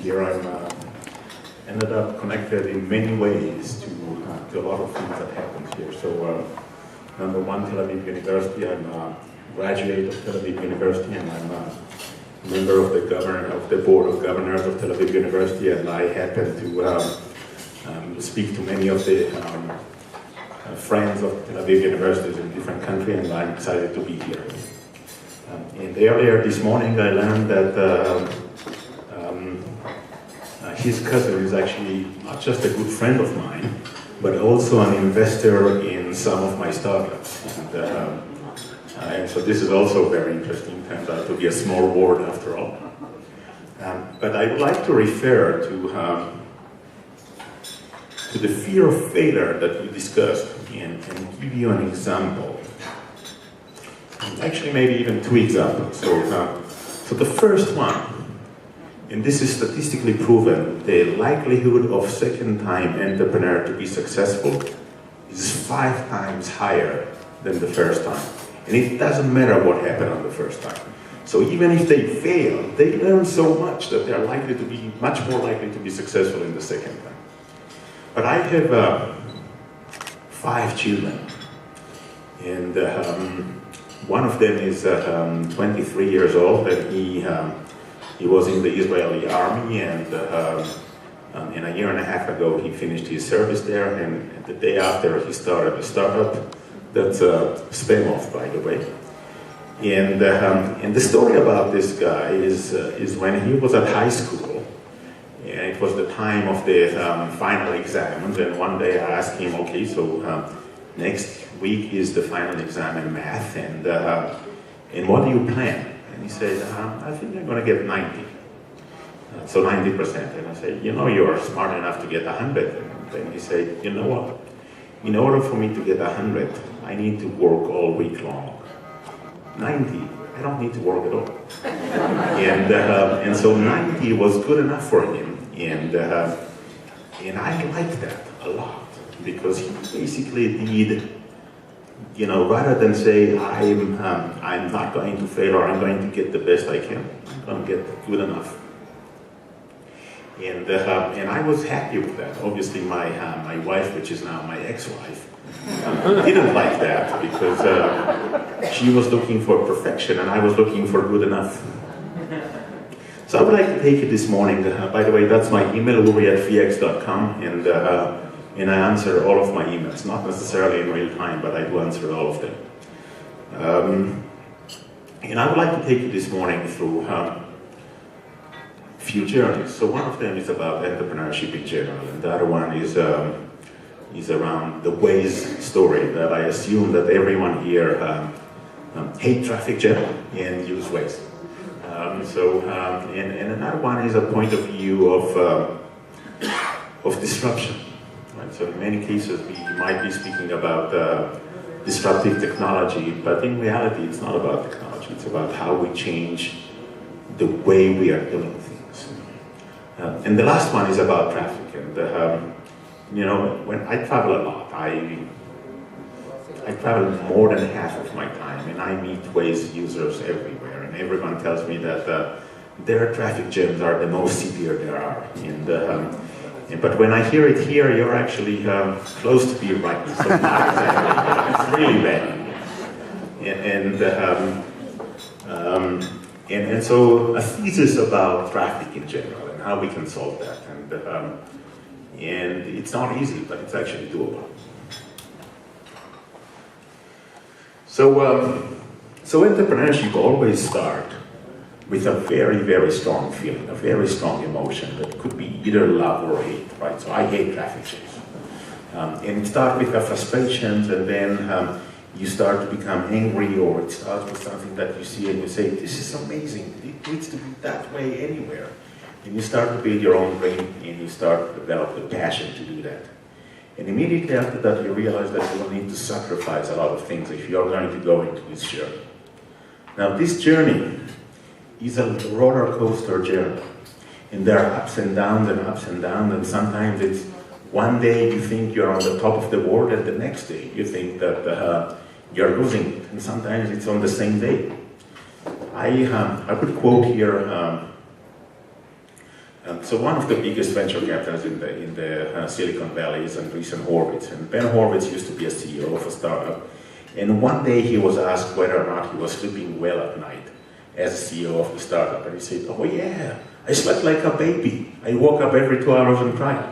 here. I'm ended up connected in many ways to a lot of things that happened here. So, number one, Tel Aviv University. I'm a graduate of Tel Aviv University, and I'm a member of the board of governors of Tel Aviv University, and I happen to speak to many of the friends of Tel Aviv universities in different countries, and I'm excited to be here. And earlier this morning, I learned that his cousin is actually not just a good friend of mine, but also an investor in some of my startups. And so this is also very interesting. Turns out to be a small world after all. But I would like to refer to the fear of failure that we discussed and give you an example. Actually, maybe even two examples. So the first one, and this is statistically proven, the likelihood of second-time entrepreneur to be successful is 5 times higher than the first time. And it doesn't matter what happened on the first time. So even if they fail, they learn so much that they're likely to be much more likely to be successful in the second time. But I have 5 children, and one of them is 23 years old, and he was in the Israeli army, and a year and a half ago he finished his service there, and the day after he started a startup that's a spin-off, by the way. And the story about this guy is when he was at high school, and it was the time of the final exams, and one day I asked him, okay, so next week is the final exam in math, and what do you plan? And he said, I think I'm going to get 90. So 90%. And I said, you know, you're smart enough to get 100. And then he said, you know what? In order for me to get 100, I need to work all week long. 90, I don't need to work at all. And so 90 was good enough for him. And I liked that a lot, because he basically did, you know, rather than say, I'm not going to fail, or I'm going to get the best I can, I'm going to get good enough. And I was happy with that. Obviously, my wife, which is now my ex-wife, didn't like that, because she was looking for perfection, and I was looking for good enough. So I would like to take it this morning. By the way, that's my email, uri@vx.com, and I answer all of my emails, not necessarily in real time, but I do answer all of them. And I would like to take you this morning through few journeys. So one of them is about entrepreneurship in general, and the other one is around the Waze story, that I assume that everyone here hate traffic jam and use Waze. And another one is a point of view of disruption. Right? So in many cases we might be speaking about disruptive technology, but in reality it's not about technology, it's about how we change the way we are doing things. And the last one is about traffic. And you know, when I travel a lot, I travel more than half of my time, and I meet Waze users everywhere, and everyone tells me that their traffic jams are the most severe there are. But when I hear it here, you're actually close to being right. So it's really bad. And so a thesis about traffic in general and how we can solve that. And it's not easy, but it's actually doable. So entrepreneurship always starts with a very, very strong feeling, a very strong emotion that could be either love or hate, right? So I hate traffic jams. And it starts with the frustrations, and then you start to become angry, or it starts with something that you see and you say, this is amazing, it needs to be that way anywhere. And you start to build your own dream, and you start to develop the passion to do that. And immediately after that, you realize that you will need to sacrifice a lot of things if you're going to go into this journey. Now, this journey is a roller coaster journey. And there are ups and downs and ups and downs, and sometimes it's one day you think you're on the top of the world, and the next day you think that you're losing it, and sometimes it's on the same day. I could quote here So one of the biggest venture capitals in the Silicon Valley is Andreessen Horowitz. And Ben Horowitz used to be a CEO of a startup. And one day he was asked whether or not he was sleeping well at night as a CEO of the startup. And he said, oh yeah, I slept like a baby. I woke up every 2 hours and cried.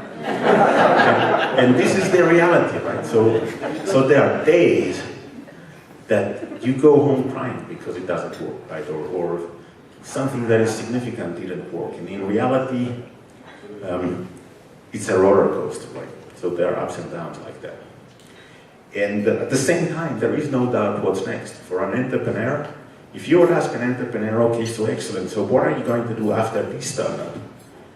And this is the reality, right? So there are days that you go home crying because it doesn't work, right? Or something that is significant didn't work. And in reality, it's a roller coaster, right? So there are ups and downs like that. And at the same time, there is no doubt what's next. For an entrepreneur, if you would ask an entrepreneur, okay, so excellent, so what are you going to do after this startup?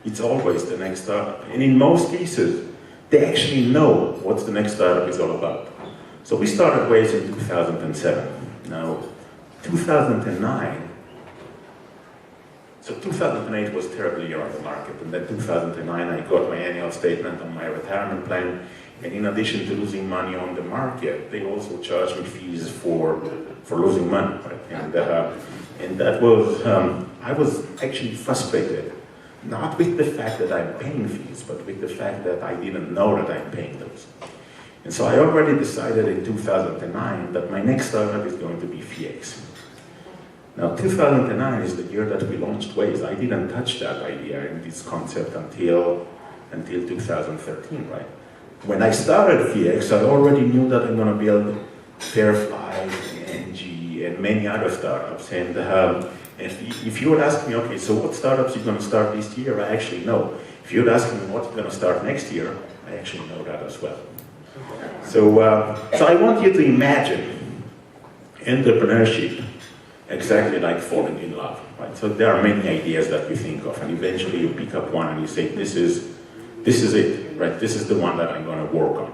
It's always the next startup. And in most cases, they actually know what the next startup is all about. So we started Waze in 2007. Now, 2009, so 2008 was a terrible year on the market, and then 2009 I got my annual statement on my retirement plan, and in addition to losing money on the market, they also charged me fees for losing money, right? And that was, I was actually frustrated, not with the fact that I'm paying fees, but with the fact that I didn't know that I'm paying those. And so I already decided in 2009 that my next startup is going to be FX. Now, 2009 is the year that we launched Waze. I didn't touch that idea and this concept until 2013, right? When I started FX, I already knew that I'm going to build Fairfly, NG, and many other startups. And if you would ask me, okay, so what startups are you going to start this year? I actually know. If you would ask me what's going to start next year, I actually know that as well. So I want you to imagine entrepreneurship exactly like falling in love, right? So there are many ideas that you think of, and eventually you pick up one and you say, this is it, right? This is the one that I'm going to work on.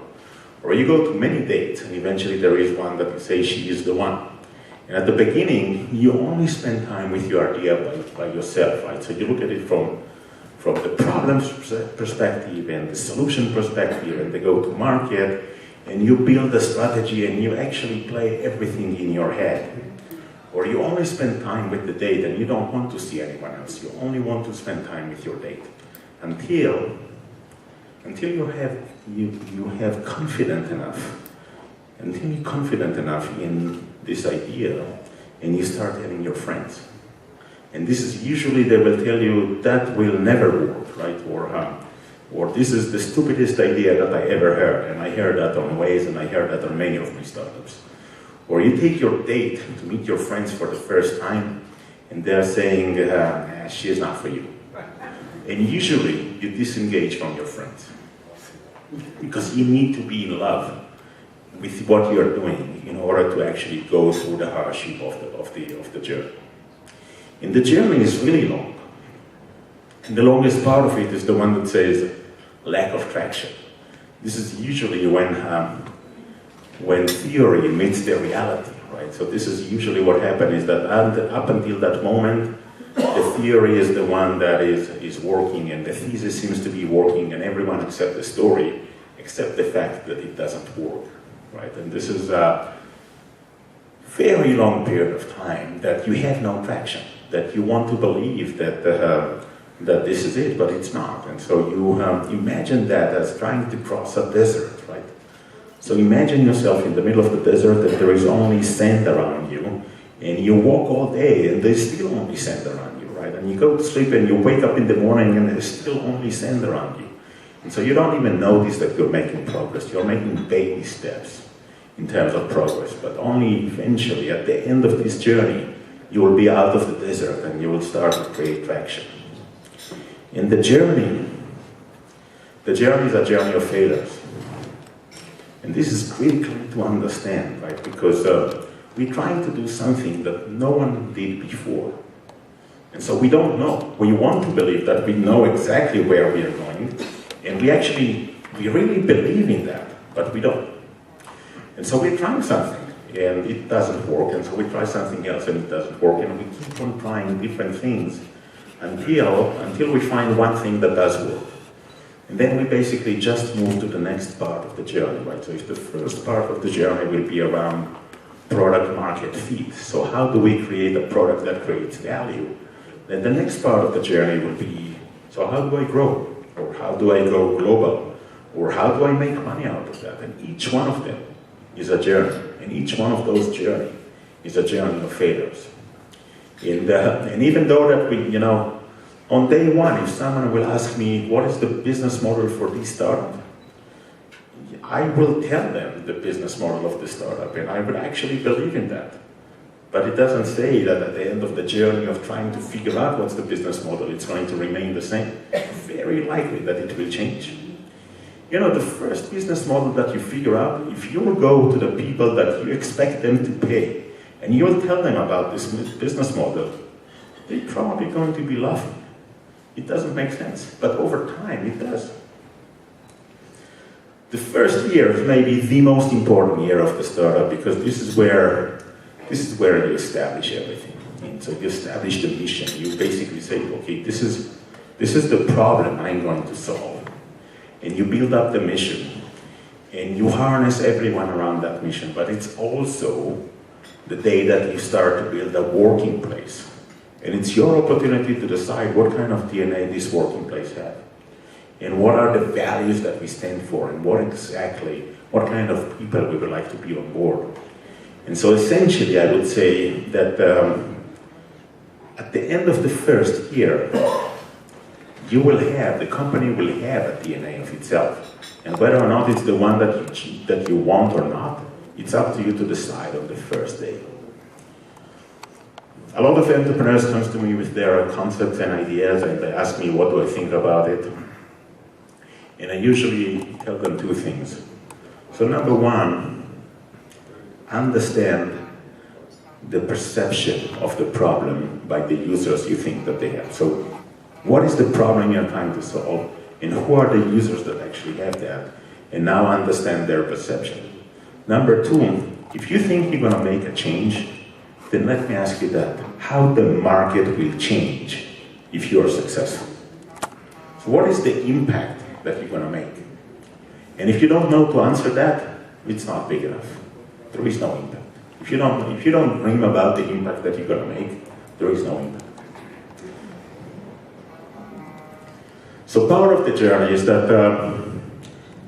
Or you go to many dates, and eventually there is one that you say, she is the one. And at the beginning, you only spend time with your idea by yourself, right? So you look at it from the problems perspective and the solution perspective and the go-to-market, and you build a strategy and you actually play everything in your head. Or you only spend time with the date and you don't want to see anyone else. You only want to spend time with your date until you have confident enough, until you're confident enough in this idea and you start telling your friends. And this is usually, they will tell you that will never work, right? Or this is the stupidest idea that I ever heard. And I heard that on Waze and I heard that on many of my startups. Or you take your date to meet your friends for the first time, and they're saying, she is not for you. And usually, you disengage from your friends. Because you need to be in love with what you're doing in order to actually go through the hardship of the journey. And the journey is really long. And the longest part of it is the one that says lack of traction. This is usually when theory meets the reality, right? So this is usually what happens is that up until that moment, the theory is the one that is working and the thesis seems to be working and everyone accepts the story except the fact that it doesn't work, right? And this is a very long period of time that you have no traction, that you want to believe that this is it, but it's not. And so you imagine that as trying to cross a desert, right? So imagine yourself in the middle of the desert and there is only sand around you, and you walk all day and there's still only sand around you, right? And you go to sleep and you wake up in the morning and there's still only sand around you. And so you don't even notice that you're making progress. You're making baby steps in terms of progress, but only eventually at the end of this journey, you will be out of the desert and you will start to create traction. And the journey is a journey of failures. And this is critical to understand, right? Because we're trying to do something that no one did before. And so we don't know. We want to believe that we know exactly where we are going. And we really believe in that, but we don't. And so we're trying something, and it doesn't work. And so we try something else, and it doesn't work. And we keep on trying different things until we find one thing that does work. And then we basically just move to the next part of the journey, right? So if the first part of the journey will be around product market fit, so how do we create a product that creates value? Then the next part of the journey will be So how do I grow? Or how do I go global? Or how do I make money out of that? And each one of them is a journey. And each one of those journeys is a journey of failures. And even though that we, on day one, if someone will ask me, what is the business model for this startup? I will tell them the business model of the startup, and I will actually believe in that. But it doesn't say that at the end of the journey of trying to figure out what's the business model, it's going to remain the same. Very likely that it will change. The first business model that you figure out, if you will go to the people that you expect them to pay, and you will tell them about this business model, they're probably going to be laughing. It doesn't make sense, but over time it does. The first year is maybe the most important year of the startup, because this is where you establish everything. And so you establish the mission. You basically say, okay, this is the problem I'm going to solve. And you build up the mission, and you harness everyone around that mission. But it's also the day that you start to build a working place. And it's your opportunity to decide what kind of DNA this working place has. And what are the values that we stand for, and what kind of people we would like to be on board. And so essentially I would say that at the end of the first year, the company will have a DNA of itself. And whether or not it's the one that you want or not, it's up to you to decide on the first day. A lot of entrepreneurs come to me with their concepts and ideas, and they ask me, what do I think about it? And I usually tell them two things. So number one, understand the perception of the problem by the users you think that they have. So what is the problem you're trying to solve, and who are the users that actually have that? And now understand their perception. Number two, if you think you're going to make a change, then let me ask you that. How the market will change if you are successful? So what is the impact that you're going to make? And if you don't know to answer that, it's not big enough. There is no impact. If you don't dream about the impact that you're going to make, there is no impact. So part of the journey is that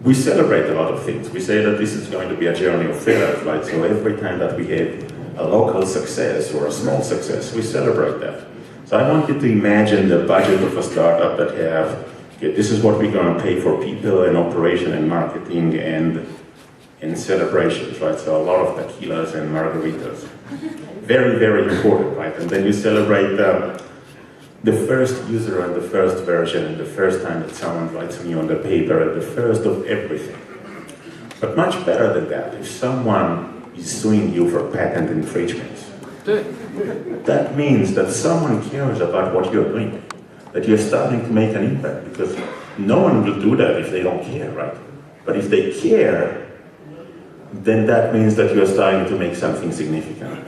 we celebrate a lot of things. We say that this is going to be a journey of failures, right? So every time that we have a local success or a small success, we celebrate that. So I want you to imagine the budget of a startup that have, okay, this is what we're going to pay for people and operation and marketing and celebrations, right? So a lot of tequilas and margaritas. Very, very important, right? And then you celebrate the first user and the first version and the first time that someone writes on you on the paper and the first of everything. But much better than that, if someone is suing you for patent infringements, that means that someone cares about what you're doing, that you're starting to make an impact, because no one will do that if they don't care, right? But if they care, then that means that you're starting to make something significant.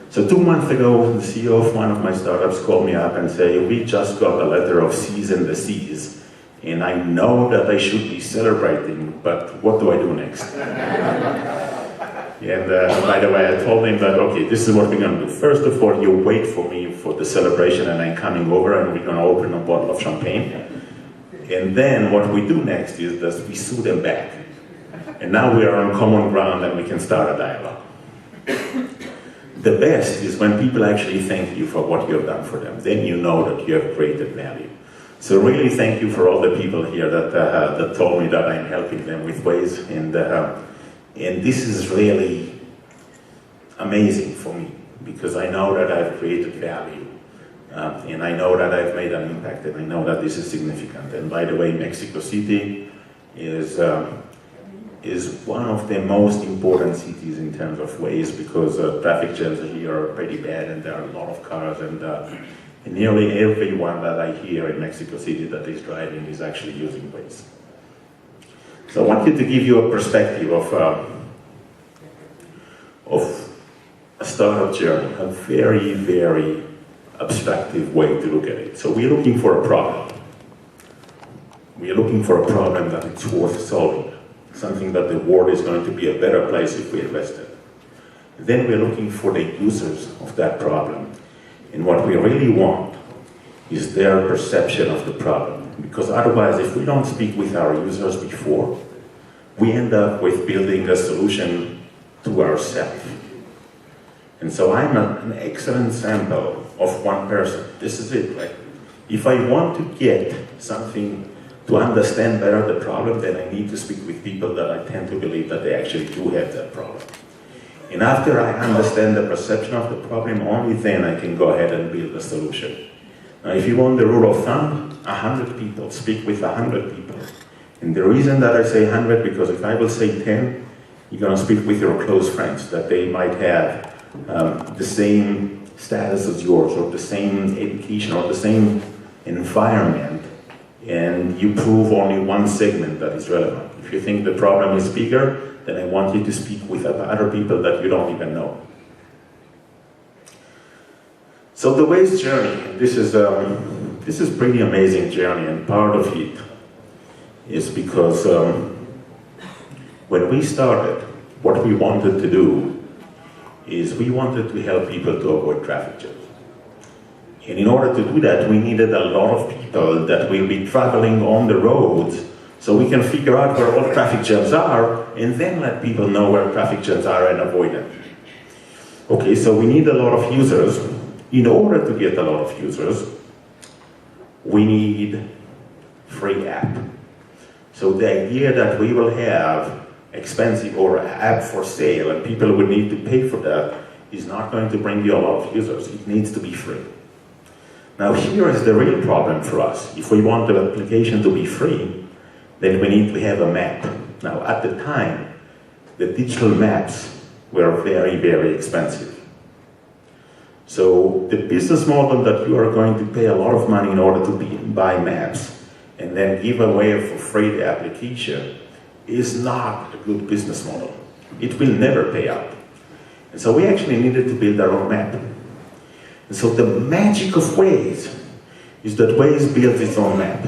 So 2 months ago, the CEO of one of my startups called me up and said, we just got a letter of cease and desist, and I know that I should be celebrating, but what do I do next? And by the way, I told him that, okay, this is what we're going to do. First of all, you wait for me for the celebration, and I'm coming over, and we're going to open a bottle of champagne. And then what we do next is that we sue them back. And now we are on common ground, and we can start a dialogue. The best is when people actually thank you for what you have done for them. Then you know that you have created value. So really thank you for all the people here that told me that I'm helping them with Waze. And this is really amazing for me, because I know that I've created value. And I know that I've made an impact, and I know that this is significant. And by the way, Mexico City is one of the most important cities in terms of Waze, because traffic jams here are pretty bad, and there are a lot of cars, and nearly everyone that I hear in Mexico City that is driving is actually using Waze. So I want you to give you a perspective of a startup journey, a very, very abstractive way to look at it. So we're looking for a problem. We're looking for a problem that it's worth solving, something that the world is going to be a better place if we invest in. Then we're looking for the users of that problem. And what we really want is their perception of the problem. Because otherwise, if we don't speak with our users before, we end up with building a solution to ourselves. And so I'm an excellent sample of one person. This is it, right? If I want to get something to understand better the problem, then I need to speak with people that I tend to believe that they actually do have that problem. And after I understand the perception of the problem, only then I can go ahead and build a solution. Now, if you want the rule of thumb, 100 people, speak with 100 people. And the reason that I say 100, because if I will say 10, you're going to speak with your close friends, that they might have the same status as yours, or the same education, or the same environment, and you prove only one segment that is relevant. If you think the problem is bigger, then I want you to speak with other people that you don't even know. So the Waze journey, this is a pretty amazing journey, and part of it is because when we started, what we wanted to do is we wanted to help people to avoid traffic jams. And in order to do that, we needed a lot of people that will be traveling on the roads so we can figure out where all traffic jams are and then let people know where traffic jams are and avoid them. Okay, so we need a lot of users. In order to get a lot of users, we need free app. So the idea that we will have expensive or app for sale and people would need to pay for that is not going to bring you a lot of users. It needs to be free. Now here is the real problem for us. If we want the application to be free, then we need to have a map. Now at the time, the digital maps were very, very expensive. So the business model that you are going to pay a lot of money in order to buy maps and then give away for free the application is not a good business model. It will never pay out. And so we actually needed to build our own map. And so the magic of Waze is that Waze builds its own map.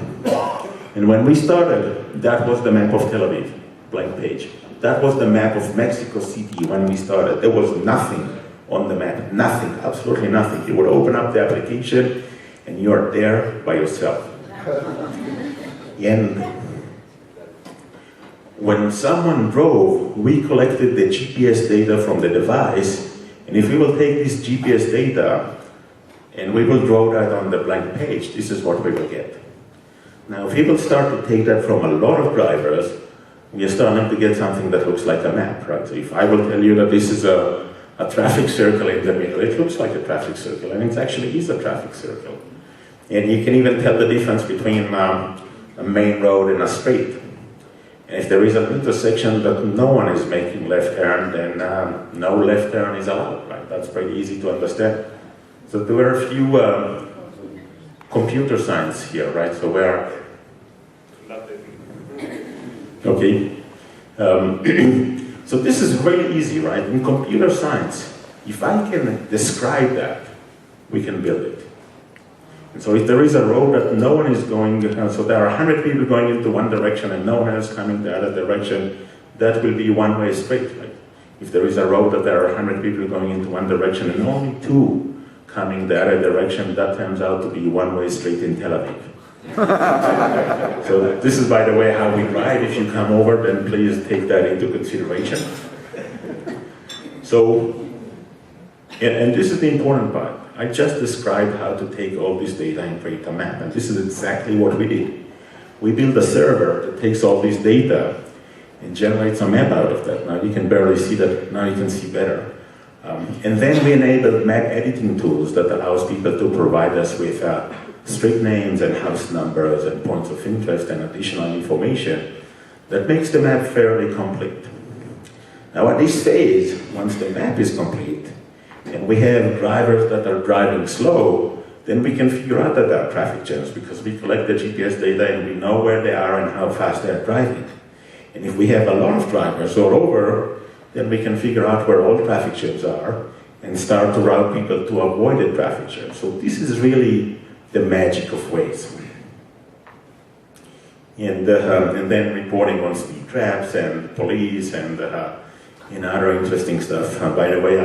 And when we started, that was the map of Tel Aviv, blank page. That was the map of Mexico City when we started. There was nothing on the map, nothing, absolutely nothing. You would open up the application and you are there by yourself. And when someone drove, we collected the GPS data from the device, and if we will take this GPS data and we will draw that on the blank page, this is what we will get. Now, if we will start to take that from a lot of drivers, we are starting to get something that looks like a map, right? So if I will tell you that this is a traffic circle in the middle, it looks like a traffic circle, and it actually is a traffic circle. And you can even tell the difference between a main road and a street. And if there is an intersection that no one is making left turn, then no left turn is allowed, right? That's pretty easy to understand. So there were a few computer science here, right? So where, okay. So this is really easy, right? In computer science, if I can describe that, we can build it. And so if there is a road that no one is going, so there are 100 people going into one direction and no one else coming the other direction, that will be one-way street, right? If there is a road that there are 100 people going into one direction and only 2 coming the other direction, that turns out to be one-way street in Tel Aviv. So this is, by the way, how we ride. If you come over, then please take that into consideration. So, and this is the important part. I just described how to take all this data and create a map, and this is exactly what we did. We built a server that takes all this data and generates a map out of that. Now you can barely see that, now you can see better. And then we enabled map editing tools that allows people to provide us with street names and house numbers and points of interest and additional information that makes the map fairly complete. Now at this phase, once the map is complete, and we have drivers that are driving slow, then we can figure out that there are traffic jams because we collect the GPS data and we know where they are and how fast they are driving. And if we have a lot of drivers all over, then we can figure out where all traffic jams are and start to route people to avoid the traffic jams. So this is really the magic of Waze. And then reporting on speed traps and police and other interesting stuff. By the way,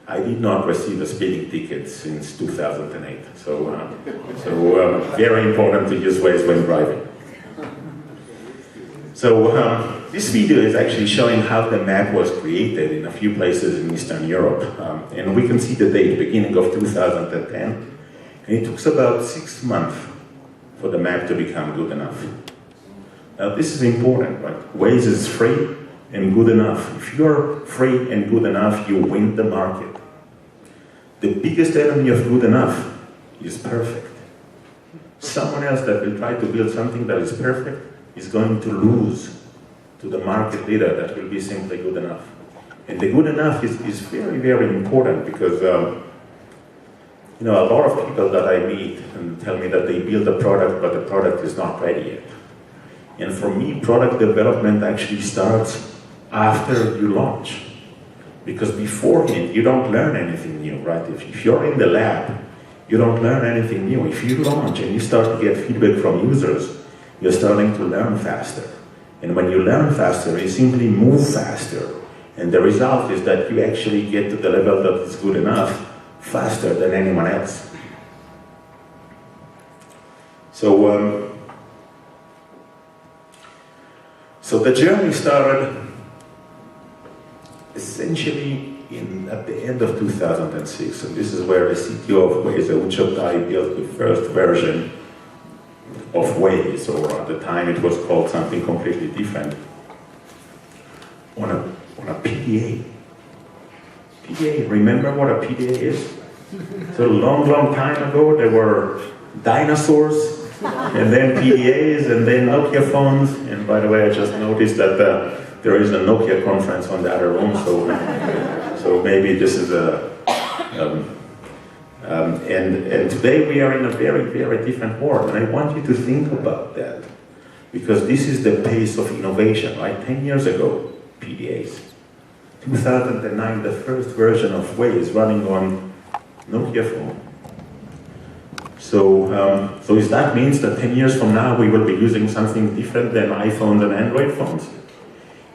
I did not receive a speeding ticket since 2008. So very important to use Waze when driving. So this video is actually showing how the map was created in a few places in Eastern Europe. And we can see the date, beginning of 2010. And it took about 6 months for the map to become good enough. Now this is important, right? Waze is free and good enough. If you're free and good enough, you win the market. The biggest enemy of good enough is perfect. Someone else that will try to build something that is perfect is going to lose to the market leader that will be simply good enough. And the good enough is very, very important because a lot of people that I meet and tell me that they build a product, but the product is not ready yet. And for me, product development actually starts after you launch. Because beforehand, you don't learn anything new, right? If you're in the lab, you don't learn anything new. If you launch and you start to get feedback from users, you're starting to learn faster. And when you learn faster, you simply move faster. And the result is that you actually get to the level that is good enough faster than anyone else. So the journey started essentially at the end of 2006, and this is where the CTO of Waze, Uri, built the first version of Waze, or at the time it was called something completely different, on a PDA. PDA, remember what a PDA is? So a long, long time ago, there were dinosaurs, and then PDAs, and then Nokia phones, and by the way, I just noticed that there is a Nokia conference on the other room, so maybe this is and today we are in a very, very different world, and I want you to think about that, because this is the pace of innovation, right? 10 years ago, PDAs. 2009, the first version of Waze running on Nokia phone. So that means that 10 years from now we will be using something different than iPhones and Android phones?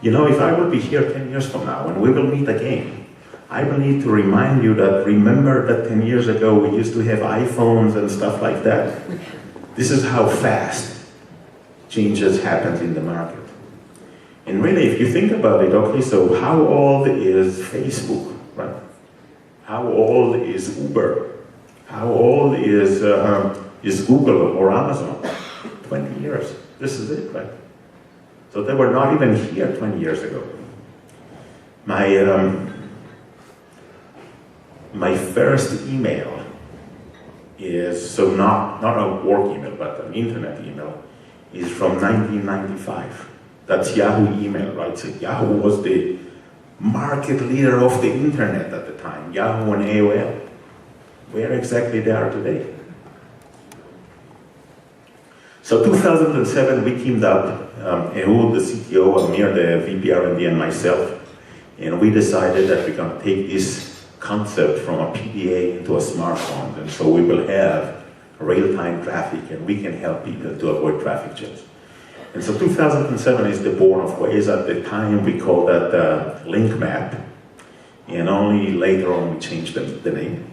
If I will be here 10 years from now and we will meet again, I will need to remind you that remember that 10 years ago we used to have iPhones and stuff like that. This is how fast changes happened in the market. And really, if you think about it, okay, so how old is Facebook, right? How old is Uber? How old is Google or Amazon? 20 years. This is it, right? So they were not even here 20 years ago. My first email is, so not a work email, but an internet email, is from 1995. That's Yahoo email, right? So Yahoo was the market leader of the internet at the time, Yahoo and AOL. Where exactly they are today? So 2007, we teamed up, Ehud, the CTO, Amir, the VP R&D, and myself, and we decided that we're going to take this concept from a PDA into a smartphone, and so we will have real-time traffic, and we can help people to avoid traffic jams. And so 2007 is the born of Waze. At the time, we called that link map, and only later on we changed the name.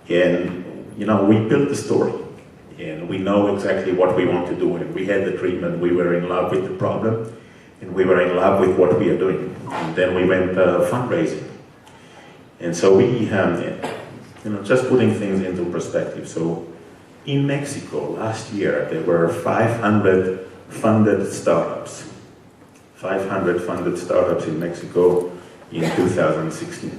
And we built the story. And we know exactly what we want to do, and we had the dream, and we were in love with the problem, and we were in love with what we are doing. And then we went fundraising. And so we, just putting things into perspective. So in Mexico last year, there were 500 funded startups. 500 funded startups in Mexico in 2016.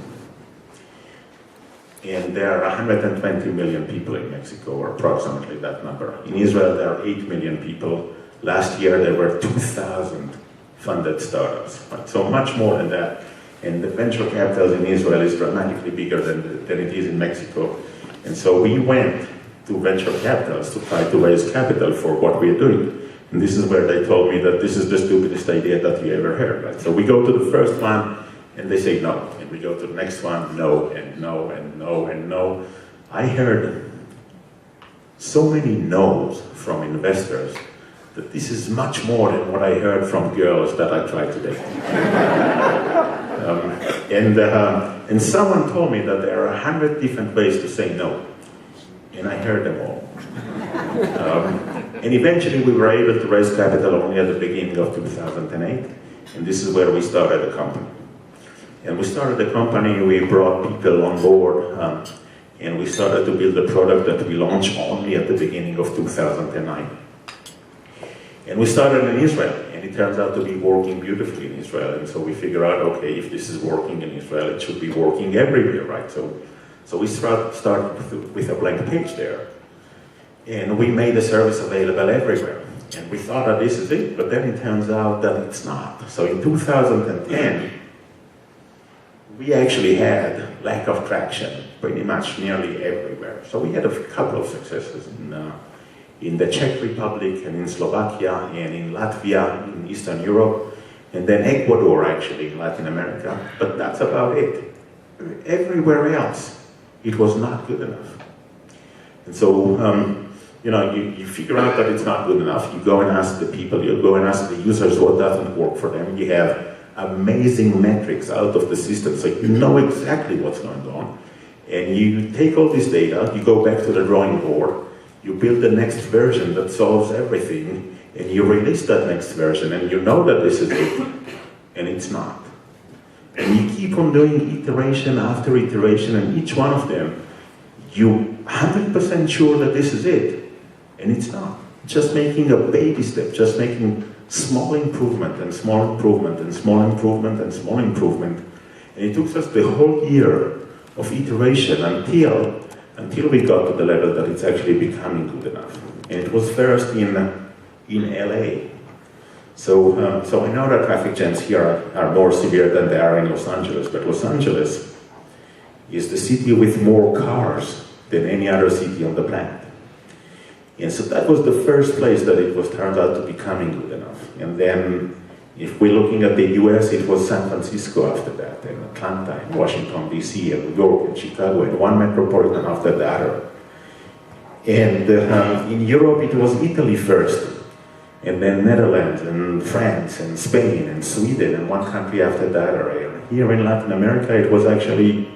And there are 120 million people in Mexico, or approximately that number. In Israel, there are 8 million people. Last year, there were 2,000 funded startups. Right? So much more than that. And the venture capital in Israel is dramatically bigger than it is in Mexico. And so we went to venture capitals to try to raise capital for what we are doing. And this is where they told me that this is the stupidest idea that you ever heard. Right? So we go to the first one, and they say no. And we go to the next one, no, and no, and no, and no. I heard so many no's from investors that this is much more than what I heard from girls that I tried to date. And And someone told me that there are 100 different ways to say no. And I heard them all. And eventually we were able to raise capital only at the beginning of 2008. And this is where we started the company. And we started the company, we brought people on board, and we started to build a product that we launched only at the beginning of 2009. And we started in Israel, and it turns out to be working beautifully in Israel. And so we figure out, okay, if this is working in Israel, it should be working everywhere, right? So we started with a blank page there. And we made the service available everywhere. And we thought that this is it, but then it turns out that it's not. So in 2010, we actually had lack of traction pretty much nearly everywhere. So we had a couple of successes in the Czech Republic and in Slovakia and in Latvia, in Eastern Europe, and then Ecuador actually in Latin America, but that's about it. Everywhere else, it was not good enough. And so, you figure out that it's not good enough. You go and ask the people, you go and ask the users what doesn't work for them. You have amazing metrics out of the system, so you know exactly what's going on. And you take all this data, you go back to the drawing board, you build the next version that solves everything, and you release that next version, and you know that this is it, and it's not. And you keep on doing iteration after iteration, and each one of them, you're 100% sure that this is it, and it's not. Just making a baby step, just making small improvement, and small improvement, and small improvement, and small improvement. And it took us the whole year of iteration until we got to the level that it's actually becoming good enough. And it was first in LA. So I know that traffic jams here are more severe than they are in Los Angeles, but Los Angeles is the city with more cars than any other city on the planet. And so that was the first place that it was turned out to becoming good enough. And then if we're looking at the US, it was San Francisco after that, and Atlanta, and Washington, DC, and New York, and Chicago, and one metropolitan after the other. And in Europe, it was Italy first, and then Netherlands, and France, and Spain, and Sweden, and one country after the other. And here in Latin America, it was actually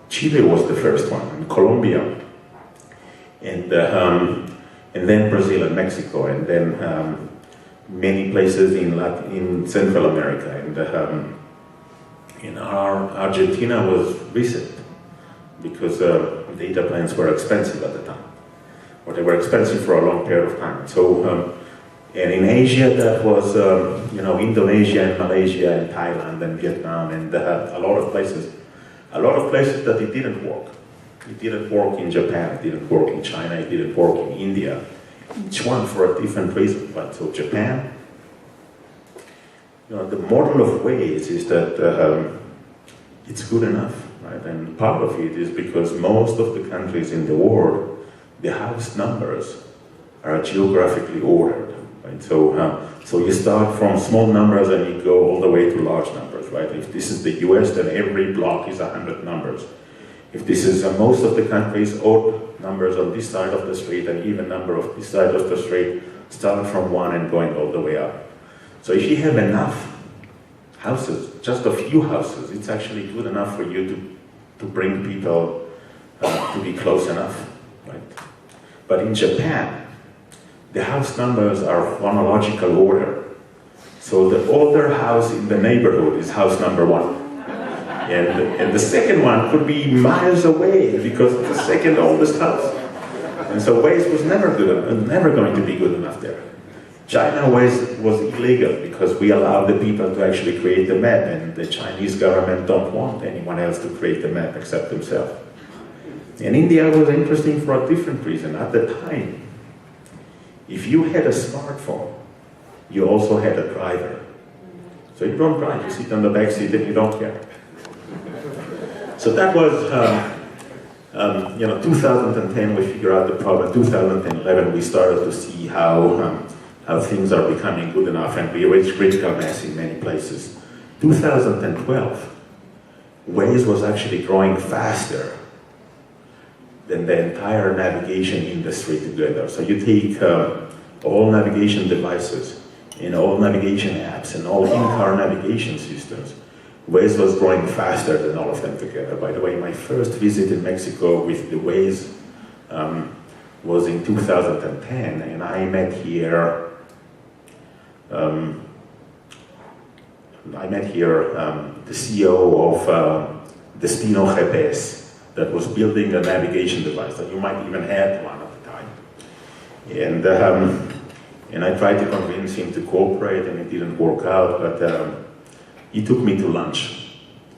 Chile was the first one, and Colombia, and then Brazil and Mexico, and then many places in Central America, and Argentina was recent because data plans were expensive at the time, or they were expensive for a long period of time. So, and in Asia, that was Indonesia and Malaysia and Thailand and Vietnam and a lot of places that it didn't work. It didn't work in Japan, it didn't work in China, it didn't work in India. Each one for a different reason, right? So Japan, the model of Waze is that it's good enough, right? And part of it is because most of the countries in the world, the house numbers are geographically ordered, right? So you start from small numbers and you go all the way to large numbers, right? If this is the US, then every block is 100 numbers. If this is most of the countries, odd numbers on this side of the street and even number of this side of the street, starting from 1 and going all the way up. So if you have enough houses, just a few houses, it's actually good enough for you to bring people to be close enough, right? But in Japan, the house numbers are chronological order. So the older house in the neighborhood is house number 1. And the second one could be miles away because it's the second oldest house. And so Waze was never going to be good enough there. China Waze was illegal because we allowed the people to actually create the map, and the Chinese government don't want anyone else to create the map except themselves. And India was interesting for a different reason. At the time, if you had a smartphone, you also had a driver. So you don't drive, you sit on the back seat and you don't care. So that was, 2010 we figured out the problem. 2011 we started to see how things are becoming good enough, and we reached critical mass in many places. 2012, Waze was actually growing faster than the entire navigation industry together. So you take all navigation devices and all navigation apps and all in-car navigation systems, Waze was growing faster than all of them together. By the way, my first visit in Mexico with the Waze was in 2010, and I met here the CEO of Destino GPS that was building a navigation device that you might even had one at the time. And I tried to convince him to cooperate, and it didn't work out, but he took me to lunch.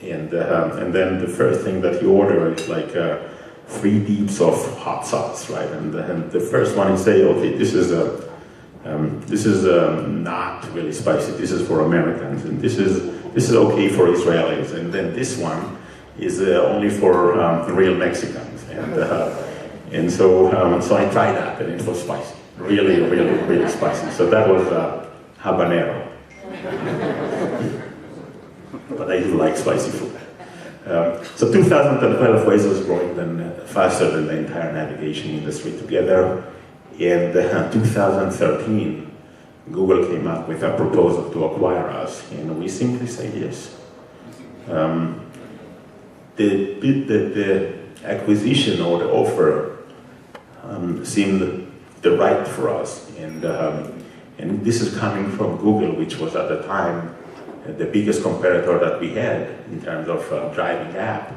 And then the first thing that he ordered is like 3 deeps of hot sauce, right? And the first one he say, okay, this is not really spicy. This is for Americans, and this is okay for Israelis. And then this one is only for real Mexicans. And so I tried that, and it was spicy, really, really, really spicy. So that was habanero. But I do like spicy food. So 2012, Waze was growing faster than the entire navigation industry together. In 2013, Google came up with a proposal to acquire us, and we simply said yes. The acquisition or the offer seemed the right for us, and this is coming from Google, which was at the time the biggest competitor that we had in terms of driving app.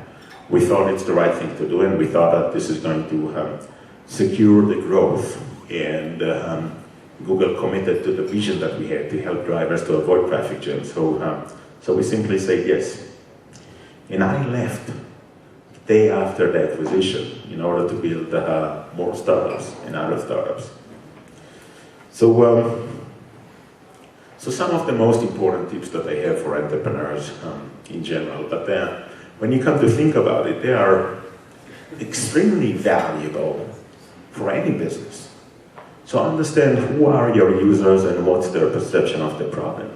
We thought it's the right thing to do, and we thought that this is going to secure the growth. And Google committed to the vision that we had to help drivers to avoid traffic jams. So we simply said yes. And I left the day after the acquisition in order to build more startups and other startups. So some of the most important tips that I have for entrepreneurs in general, but when you come to think about it, they are extremely valuable for any business. So understand who are your users and what's their perception of the problem.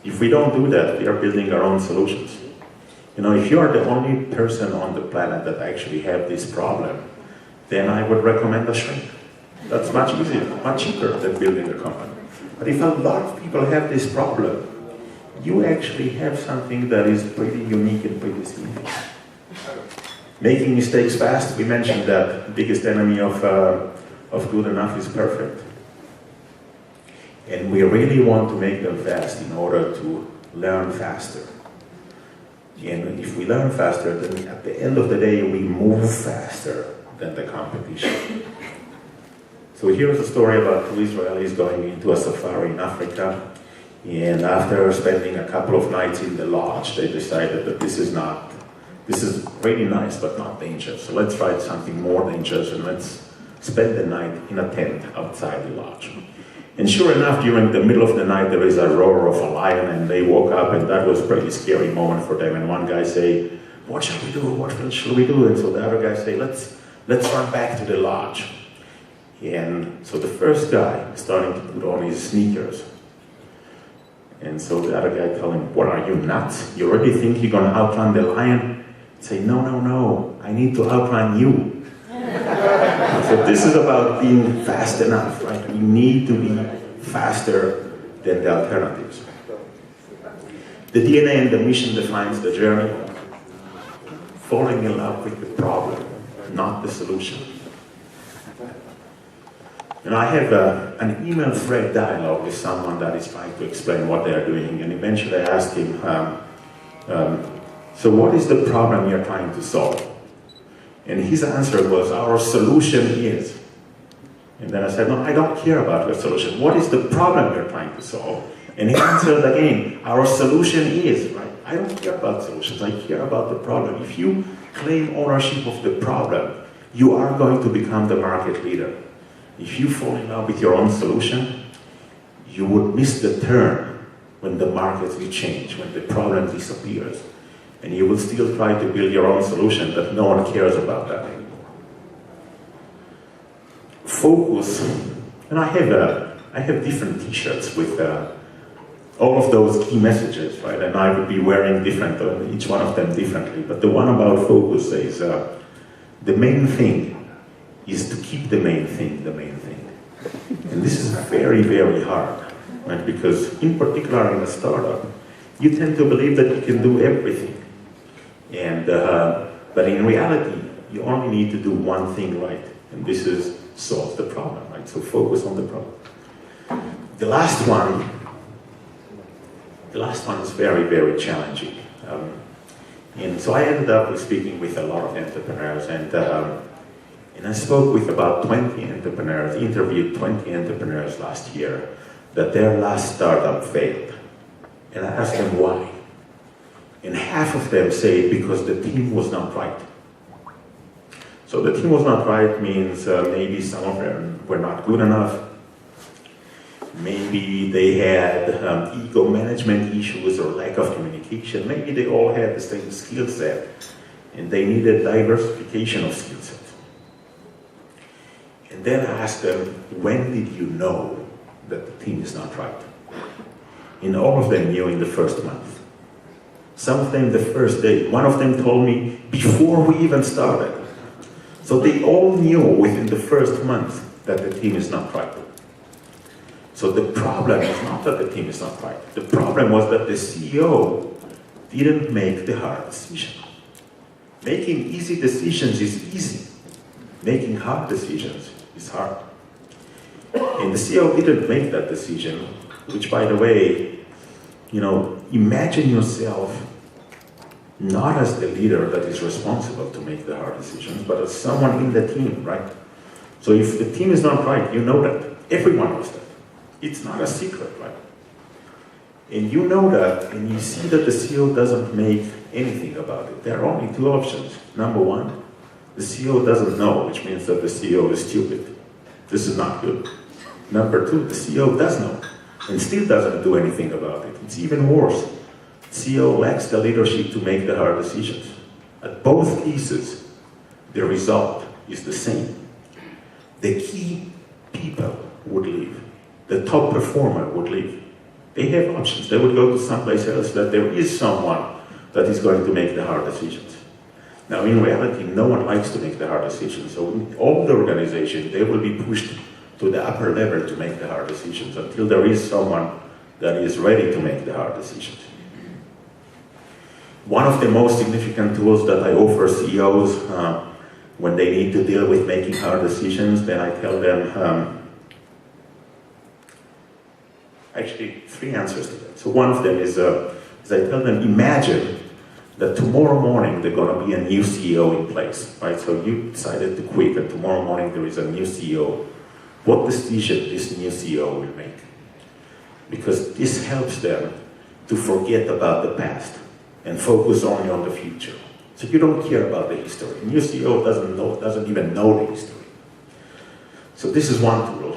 If we don't do that, we are building our own solutions. You know, if you are the only person on the planet that actually have this problem, then I would recommend a shrink. That's much easier, much cheaper than building a company. But if a lot of people have this problem, you actually have something that is pretty unique and pretty simple. Making mistakes fast, we mentioned that the biggest enemy of good enough is perfect. And we really want to make them fast in order to learn faster. And if we learn faster, then at the end of the day, we move faster than the competition. So here's a story about 2 Israelis going into a safari in Africa. And after spending a couple of nights in the lodge, they decided that this is really nice, but not dangerous. So let's try something more dangerous, and let's spend the night in a tent outside the lodge. And sure enough, during the middle of the night, there is a roar of a lion, and they woke up, and that was a pretty scary moment for them. And one guy say, what shall we do? What shall we do? And so the other guy say, let's run back to the lodge. And so the first guy starting to put on his sneakers. And so the other guy told him, what, are you nuts? You already think you're gonna outrun the lion? He'd say, no, I need to outrun you. So this is about being fast enough, right? We need to be faster than the alternatives. The DNA and the mission defines the journey. Falling in love with the problem, not the solution. And I have an email thread dialogue with someone that is trying to explain what they are doing, and eventually I asked him, so what is the problem you're trying to solve? And his answer was, our solution is. And then I said, no, I don't care about your solution. What is the problem you're trying to solve? And he answered again, our solution is, right? I don't care about solutions, I care about the problem. If you claim ownership of the problem, you are going to become the market leader. If you fall in love with your own solution, you would miss the turn when the market will change, when the problem disappears. And you will still try to build your own solution, but no one cares about that anymore. Focus. And I have different t-shirts with all of those key messages, right? And I would be wearing different, each one of them differently. But the one about focus says, the main thing is to keep the main thing the main thing. And this is very, very hard, right? Because in particular in a startup, you tend to believe that you can do everything. And, but in reality, you only need to do one thing right, and this is solve the problem, right? So focus on the problem. The last one is very, very challenging. And so I ended up speaking with a lot of entrepreneurs, and I spoke with about 20 entrepreneurs, interviewed 20 entrepreneurs last year, that their last startup failed. And I asked them why. And half of them say because the team was not right. So the team was not right means maybe some of them were not good enough. Maybe they had ego management issues or lack of communication. Maybe they all had the same skill set and they needed diversification of skill sets. And then I asked them, when did you know that the team is not right? And all of them knew in the first month. Some of them the first day. One of them told me before we even started. So they all knew within the first month that the team is not right. So the problem is not that the team is not right. The problem was that the CEO didn't make the hard decision. Making easy decisions is easy. Making hard decisions is hard. And the CEO didn't make that decision, which, by the way, imagine yourself not as the leader that is responsible to make the hard decisions, but as someone in the team, right? So if the team is not right, you know that. Everyone knows that. It's not a secret, right? And you know that, and you see that the CEO doesn't make anything about it. There are only two options. Number one, the CEO doesn't know, which means that the CEO is stupid. This is not good. Number two, the CEO does know, and still doesn't do anything about it. It's even worse. The CEO lacks the leadership to make the hard decisions. At both cases, the result is the same. The key people would leave. The top performer would leave. They have options. They would go to someplace else that there is someone that is going to make the hard decisions. Now, in reality, no one likes to make the hard decisions. So in all the organization, they will be pushed to the upper level to make the hard decisions until there is someone that is ready to make the hard decisions. One of the most significant tools that I offer CEOs when they need to deal with making hard decisions, then I tell them, actually, three answers to that. So one of them is I tell them, imagine that tomorrow morning there's going to be a new CEO in place, right? So you decided to quit, and tomorrow morning there is a new CEO. What decision this new CEO will make? Because this helps them to forget about the past and focus only on the future. So you don't care about the history. A new CEO doesn't even know the history. So this is one tool.